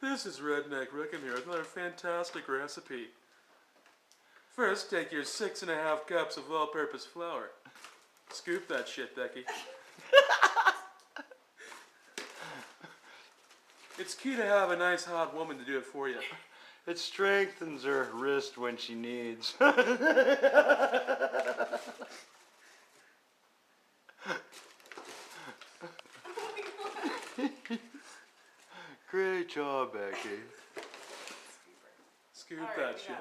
This is Redneck Rick here with another fantastic recipe. First, take your 6.5 cups of all-purpose flour. Scoop that shit, Becky. It's key to have a nice hot woman to do it for you. It strengthens her wrist when she needs. Great job, Becky. Scoop that shit.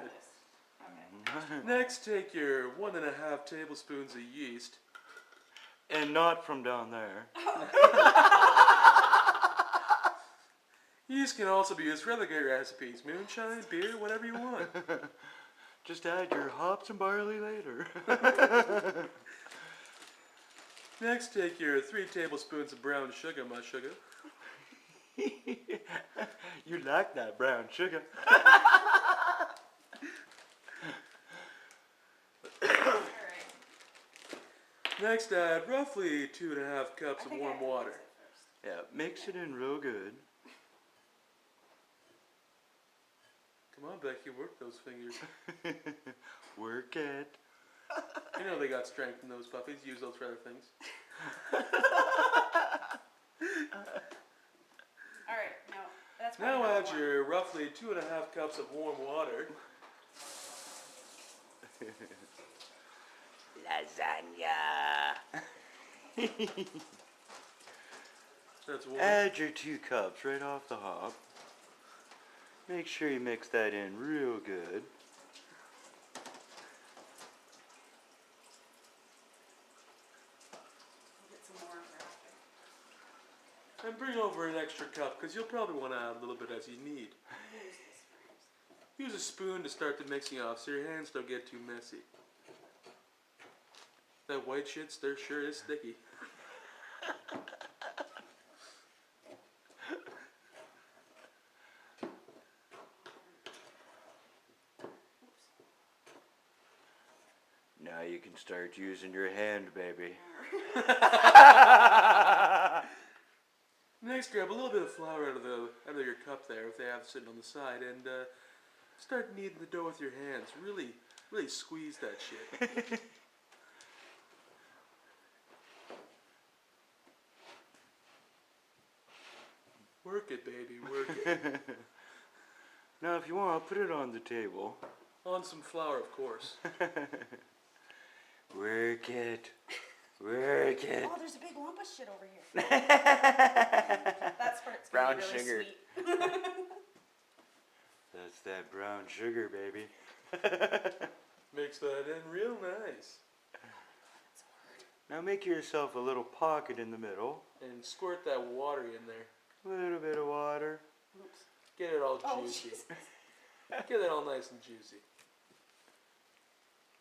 Okay. Next, take your 1.5 tablespoons of yeast. And not from down there. Yeast can also be used for other great recipes. Moonshine, beer, whatever you want. Just add your hops and barley later. Next, take your 3 tablespoons of brown sugar, my sugar. You like that brown sugar. Next, add roughly 2.5 cups of warm water. Yeah, mix it in real good. Come on, Becky, work those fingers. Work it. You know they got strength in those puppies. Use those for other things. Alright, that's now add your roughly 2.5 cups of warm water. Lasagna. That's warm. Add your 2 cups right off the hop. Make sure you mix that in real good. And bring over an extra cup, because you'll probably want to add a little bit as you need. Use a spoon to start the mixing off so your hands don't get too messy. That white shit there sure is sticky. Now you can start using your hand, baby. Next, grab a little bit of flour out of your cup there, if they have it sitting on the side, and start kneading the dough with your hands. Really squeeze that shit. Work it, baby, work it. Now, if you want, put it on the table. On some flour, of course. Work it. Work it. Oh, there's a big lump of shit over here. That's where it's brown really sugar. Sweet. That's that brown sugar, baby. Mix that in real nice. Now make yourself a little pocket in the middle. And squirt that water in there. A little bit of water. Oops. Get it all juicy. Get it all nice and juicy.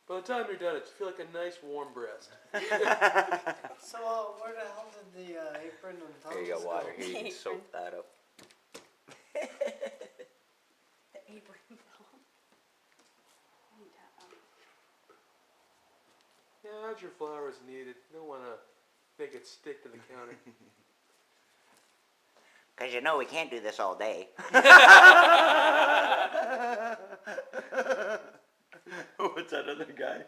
By the time you're done, it feel like a nice warm breast. So, where the hell did the apron and tongs Here you got water. go? Here, you can soak that up. The apron fell. Yeah, add your flour as needed. You don't want to make it stick to the counter. Because you know we can't do this all day. What's that other guy?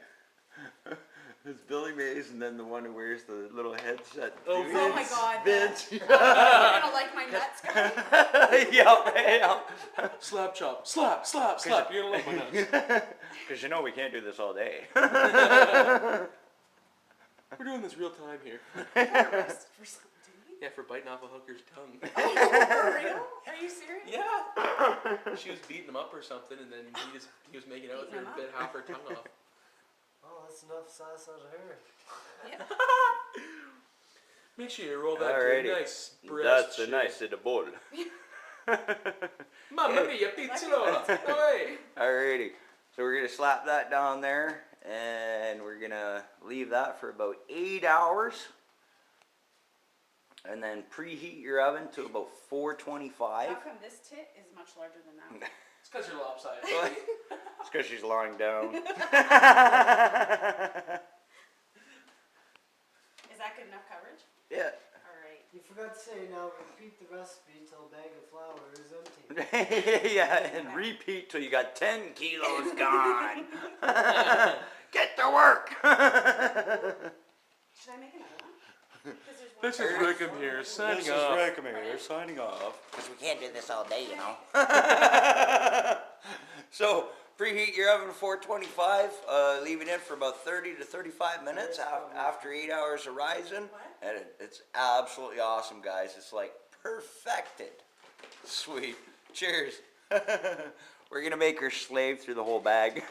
It's Billy Mays, and then the one who wears the little headset. Oh, Oh my God. Vince. You're gonna like my nuts, guy? Yeah. Slap chop. Slap, slap, slap. You're going to love my nuts. Because you know we can't do this all day. We're doing this real time here. Arrested for something. Yeah, for biting off a hooker's tongue. Oh, for real? Are you serious? Yeah. She was beating him up or something, and then he was making out with her and bit half her tongue off. Oh, that's enough sauce out of her. Yeah. Make sure you roll that Alrighty. nice breast. That's a shape. nice little bowl. Mamma mia, pizzola. Away. Alrighty. So we're going to slap that down there, and we're going to leave that for about 8 hours. And then preheat your oven to about 425. How come this tit is much larger than that? It's because you're lopsided. It's because she's lying down. Is that good enough coverage? Yeah. Alright. You forgot to say, now repeat the recipe till a bag of flour is empty. Yeah, and repeat till you got 10 kilos gone. Get to work. Should I make another one? 'Cause there's one This is for- Rickham here, signing This is off. Rickham here, signing off. Because we can't do this all day, you know. So preheat your oven to 425. Leave it in for about 30 to 35 minutes after 8 hours of rising, and it's absolutely awesome, guys. It's like perfected. Sweet. Cheers. We're gonna make her slave through the whole bag.